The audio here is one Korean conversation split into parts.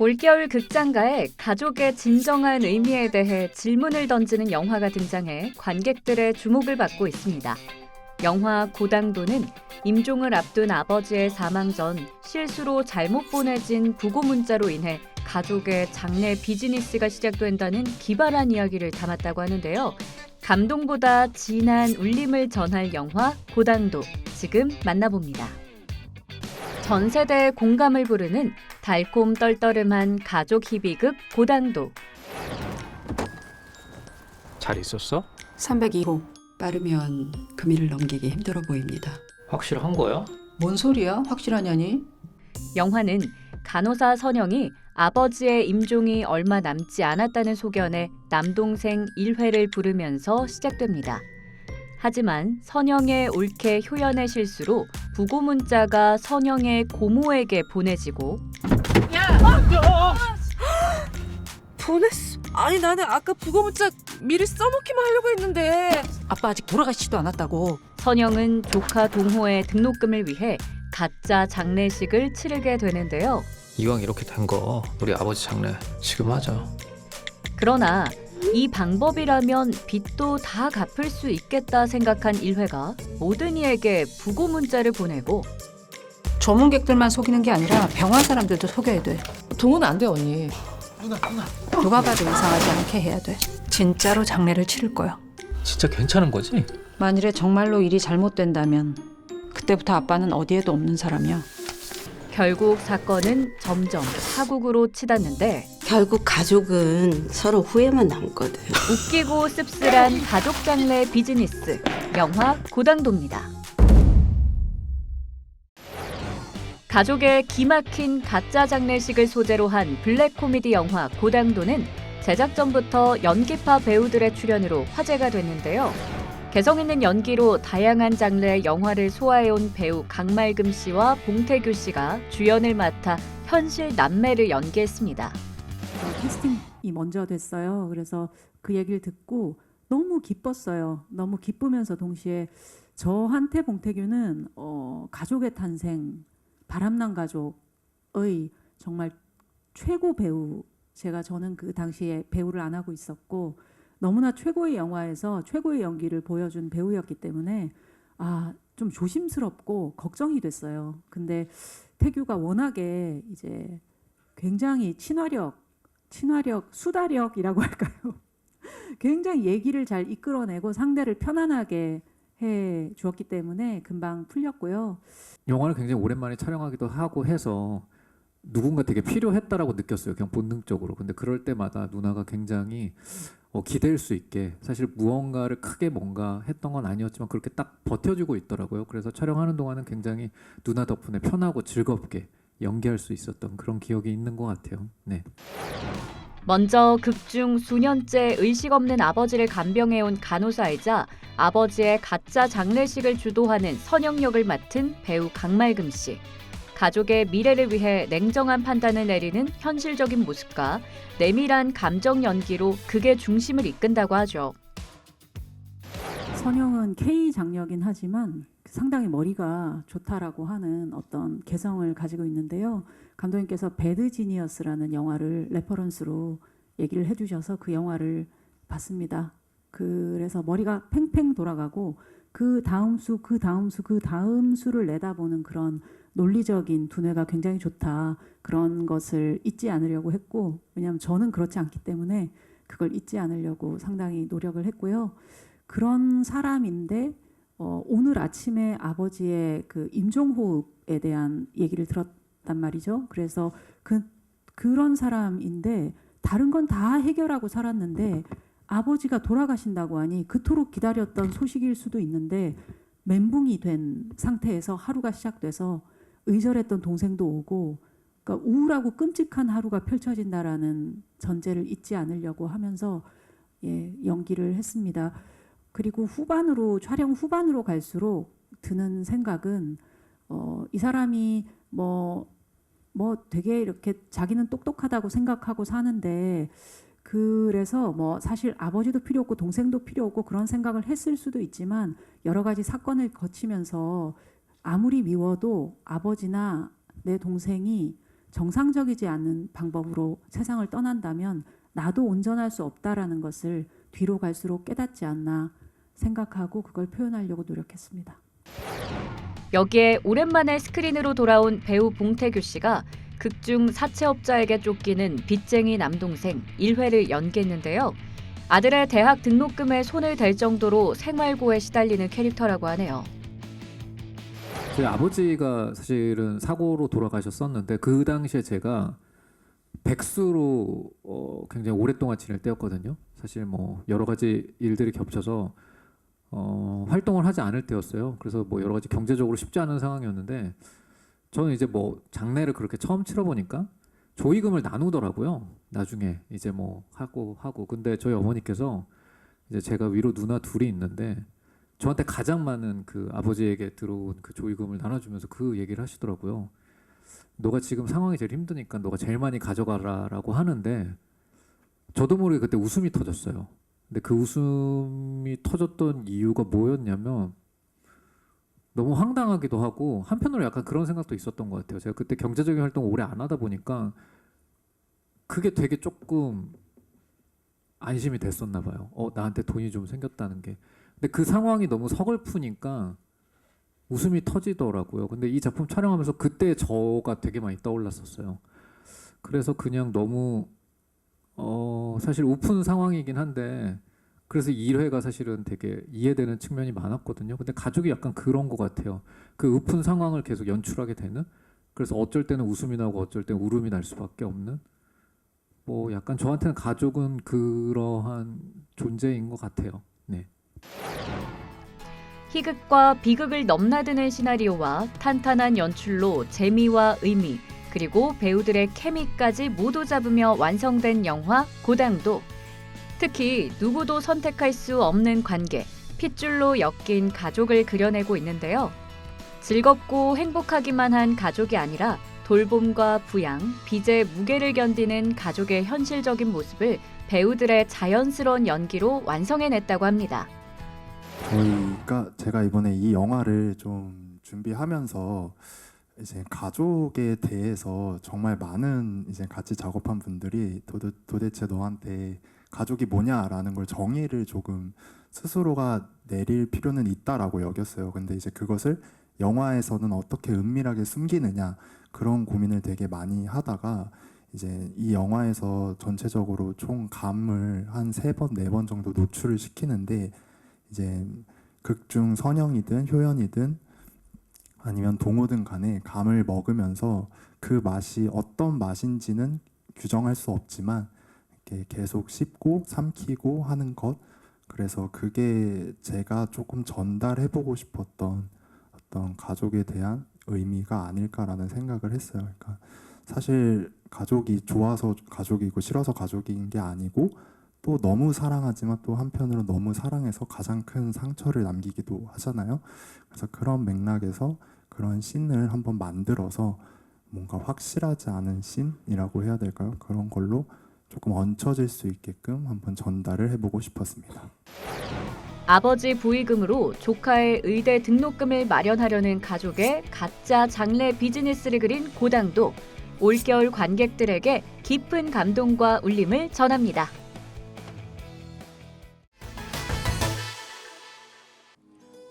올겨울 극장가에 가족의 진정한 의미에 대해 질문을 던지는 영화가 등장해 관객들의 주목을 받고 있습니다. 영화 고당도는 임종을 앞둔 아버지의 사망 전 실수로 잘못 보내진 부고 문자로 인해 가족의 장례 비즈니스가 시작된다는 기발한 이야기를 담았다고 하는데요. 감동보다 진한 울림을 전할 영화 고당도, 지금 만나봅니다. 전 세대의 공감을 부르는 달콤 떨떠름한 가족 희비극 고당도. 잘 있었어? 302호. 빠르면 금일을 넘기기 힘들어 보입니다. 확실한 거야? 뭔 소리야? 확실하냐니? 영화는 간호사 선영이 아버지의 임종이 얼마 남지 않았다는 소견에 남동생 일회를 부르면서 시작됩니다. 하지만 선영의 올케 효연의 실수로 부고 문자가 선영의 고모에게 보내지고 보냈어. 아니 나는 아까 부고 문자 미리 써놓기만 하려고 했는데. 아빠 아직 돌아가시지도 않았다고. 선영은 조카 동호의 등록금을 위해 가짜 장례식을 치르게 되는데요. 이왕 이렇게 된 거 우리 아버지 장례 지금 하자. 그러나 이 방법이라면 빚도 다 갚을 수 있겠다 생각한 일회가 모든 이에게 부고 문자를 보내고 조문객들만 속이는 게 아니라 병원 사람들도 속여야 돼. 동은 안 돼 언니. 누가 봐도 이상하지 않게 해야 돼. 진짜로 장례를 치를 거야. 진짜 괜찮은 거지? 만일에 정말로 일이 잘못된다면 그때부터 아빠는 어디에도 없는 사람이야. 결국 사건은 점점 파국으로 치닫는데 결국 가족은 서로 후회만 남거든. 웃기고 씁쓸한 가족 장례 비즈니스, 영화 고당도입니다. 가족의 기막힌 가짜 장례식을 소재로 한 블랙 코미디 영화 고당도는 제작 전부터 연기파 배우들의 출연으로 화제가 됐는데요. 개성 있는 연기로 다양한 장르의 영화를 소화해온 배우 강말금 씨와 봉태규 씨가 주연을 맡아 현실 남매를 연기했습니다. 캐스팅이 먼저 됐어요. 그래서 그 얘기를 듣고 너무 기뻤어요. 너무 기쁘면서 동시에 저한테 봉태규는 가족의 탄생, 바람난 가족의 정말 최고 배우, 저는 그 당시에 배우를 안 하고 있었고 너무나 최고의 영화에서 최고의 연기를 보여준 배우였기 때문에 좀 조심스럽고 걱정이 됐어요. 근데 태규가 워낙에 이제 굉장히 친화력, 수다력이라고 할까요? 굉장히 얘기를 잘 이끌어내고 상대를 편안하게 해 주었기 때문에 금방 풀렸고요. 영화를 굉장히 오랜만에 촬영하기도 하고 해서 누군가 되게 필요했다라고 느꼈어요. 그냥 본능적으로. 근데 그럴 때마다 누나가 굉장히 기댈 수 있게, 사실 무언가를 크게 뭔가 했던 건 아니었지만 그렇게 딱 버텨주고 있더라고요. 그래서 촬영하는 동안은 굉장히 누나 덕분에 편하고 즐겁게 연기할 수 있었던 그런 기억이 있는 것 같아요. 네. 먼저 극중 수년째 의식 없는 아버지를 간병해온 간호사이자 아버지의 가짜 장례식을 주도하는 선영 역을 맡은 배우 강말금 씨. 가족의 미래를 위해 냉정한 판단을 내리는 현실적인 모습과 내밀한 감정 연기로 극의 중심을 이끈다고 하죠. 선영은 K 장녀긴 하지만 상당히 머리가 좋다라고 하는 어떤 개성을 가지고 있는데요. 감독님께서 배드 지니어스라는 영화를 레퍼런스로 얘기를 해주셔서 그 영화를 봤습니다. 그래서 머리가 팽팽 돌아가고 그 다음 수를 내다보는 그런 논리적인 두뇌가 굉장히 좋다. 그런 것을 잊지 않으려고 했고, 왜냐하면 저는 그렇지 않기 때문에 그걸 잊지 않으려고 상당히 노력을 했고요. 그런 사람인데 오늘 아침에 아버지의 그 임종호흡에 대한 얘기를 들었단 말이죠. 그래서 그런 사람인데 다른 건 다 해결하고 살았는데 아버지가 돌아가신다고 하니 그토록 기다렸던 소식일 수도 있는데 멘붕이 된 상태에서 하루가 시작돼서 의절했던 동생도 오고, 그러니까 우울하고 끔찍한 하루가 펼쳐진다라는 전제를 잊지 않으려고 하면서 연기를 했습니다. 그리고 촬영 후반으로 갈수록 드는 생각은 이 사람이 뭐 되게 이렇게 자기는 똑똑하다고 생각하고 사는데, 그래서 사실 아버지도 필요 없고 동생도 필요 없고 그런 생각을 했을 수도 있지만 여러 가지 사건을 거치면서 아무리 미워도 아버지나 내 동생이 정상적이지 않은 방법으로 세상을 떠난다면 나도 온전할 수 없다라는 것을 뒤로 갈수록 깨닫지 않나 생각하고 그걸 표현하려고 노력했습니다. 여기에 오랜만에 스크린으로 돌아온 배우 봉태규 씨가 극중 사채업자에게 쫓기는 빚쟁이 남동생 1회를 연기했는데요. 아들의 대학 등록금에 손을 댈 정도로 생활고에 시달리는 캐릭터라고 하네요. 저희 아버지가 사실은 사고로 돌아가셨었는데 그 당시에 제가 백수로 굉장히 오랫동안 지낼 때였거든요. 사실 뭐 여러 가지 일들이 겹쳐서 활동을 하지 않을 때였어요. 그래서 뭐 여러 가지 경제적으로 쉽지 않은 상황이었는데 저는 이제 뭐 장례를 그렇게 처음 치러보니까 조의금을 나누더라고요. 나중에 이제 뭐 하고 근데 저희 어머니께서 이제 제가 위로 누나 둘이 있는데 저한테 가장 많은 그 아버지에게 들어온 그 조의금을 나눠주면서 그 얘기를 하시더라고요. 너가 지금 상황이 제일 힘드니까 너가 제일 많이 가져가라라고 하는데 저도 모르게 그때 웃음이 터졌어요. 근데 그 웃음이 터졌던 이유가 뭐였냐면 너무 황당하기도 하고 한편으로 약간 그런 생각도 있었던 것 같아요. 제가 그때 경제적인 활동을 오래 안 하다 보니까 그게 되게 조금 안심이 됐었나 봐요. 나한테 돈이 좀 생겼다는 게. 근데 그 상황이 너무 서글프니까 웃음이 터지더라고요. 근데 이 작품 촬영하면서 그때 저가 되게 많이 떠올랐었어요. 그래서 그냥 너무 사실 우픈 상황이긴 한데 그래서 1회가 사실은 되게 이해되는 측면이 많았거든요. 근데 가족이 약간 그런 것 같아요. 그 우픈 상황을 계속 연출하게 되는. 그래서 어쩔 때는 웃음이 나고 어쩔 때는 울음이 날 수밖에 없는. 뭐 약간 저한테는 가족은 그러한 존재인 것 같아요. 네. 희극과 비극을 넘나드는 시나리오와 탄탄한 연출로 재미와 의미, 그리고 배우들의 케미까지 모두 잡으며 완성된 영화 고당도. 특히 누구도 선택할 수 없는 관계, 핏줄로 엮인 가족을 그려내고 있는데요. 즐겁고 행복하기만 한 가족이 아니라 돌봄과 부양, 빚의 무게를 견디는 가족의 현실적인 모습을 배우들의 자연스러운 연기로 완성해냈다고 합니다. 제가 이번에 이 영화를 좀 준비하면서 이제 가족에 대해서 정말 많은 이제 같이 작업한 분들이 도대체 너한테 가족이 뭐냐라는 걸 정의를 조금 스스로가 내릴 필요는 있다라고 여겼어요. 근데 이제 그것을 영화에서는 어떻게 은밀하게 숨기느냐 그런 고민을 되게 많이 하다가 이제 이 영화에서 전체적으로 총 감을 한 3번, 4번 정도 노출을 시키는데 이제 극중 선영이든 효연이든 아니면 동호든 간에 감을 먹으면서 그 맛이 어떤 맛인지는 규정할 수 없지만 이렇게 계속 씹고 삼키고 하는 것. 그래서 그게 제가 조금 전달해보고 싶었던 어떤 가족에 대한 의미가 아닐까라는 생각을 했어요. 그러니까 사실 가족이 좋아서 가족이고 싫어서 가족인 게 아니고 또 너무 사랑하지만 또 한편으로 너무 사랑해서 가장 큰 상처를 남기기도 하잖아요. 그래서 그런 맥락에서 그런 씬을 한번 만들어서 뭔가 확실하지 않은 씬이라고 해야 될까요? 그런 걸로 조금 얹혀질 수 있게끔 한번 전달을 해보고 싶었습니다. 아버지 부의금으로 조카의 의대 등록금을 마련하려는 가족의 가짜 장래 비즈니스를 그린 고당도 올겨울 관객들에게 깊은 감동과 울림을 전합니다.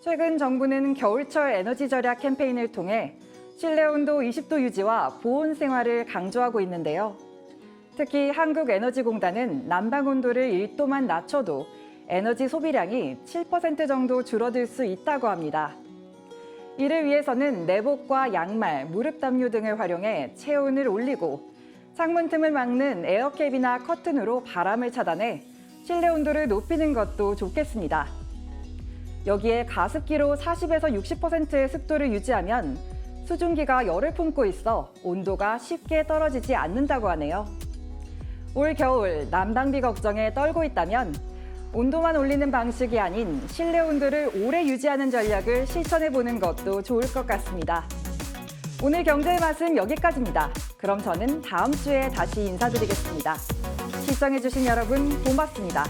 최근 정부는 겨울철 에너지 절약 캠페인을 통해 실내 온도 20도 유지와 보온 생활을 강조하고 있는데요. 특히 한국에너지공단은 난방 온도를 1도만 낮춰도 에너지 소비량이 7% 정도 줄어들 수 있다고 합니다. 이를 위해서는 내복과 양말, 무릎 담요 등을 활용해 체온을 올리고 창문 틈을 막는 에어캡이나 커튼으로 바람을 차단해 실내 온도를 높이는 것도 좋겠습니다. 여기에 가습기로 40에서 60%의 습도를 유지하면 수증기가 열을 품고 있어 온도가 쉽게 떨어지지 않는다고 하네요. 올 겨울 난방비 걱정에 떨고 있다면 온도만 올리는 방식이 아닌 실내 온도를 오래 유지하는 전략을 실천해보는 것도 좋을 것 같습니다. 오늘 경제의 맛은 여기까지입니다. 그럼 저는 다음 주에 다시 인사드리겠습니다. 시청해주신 여러분 고맙습니다.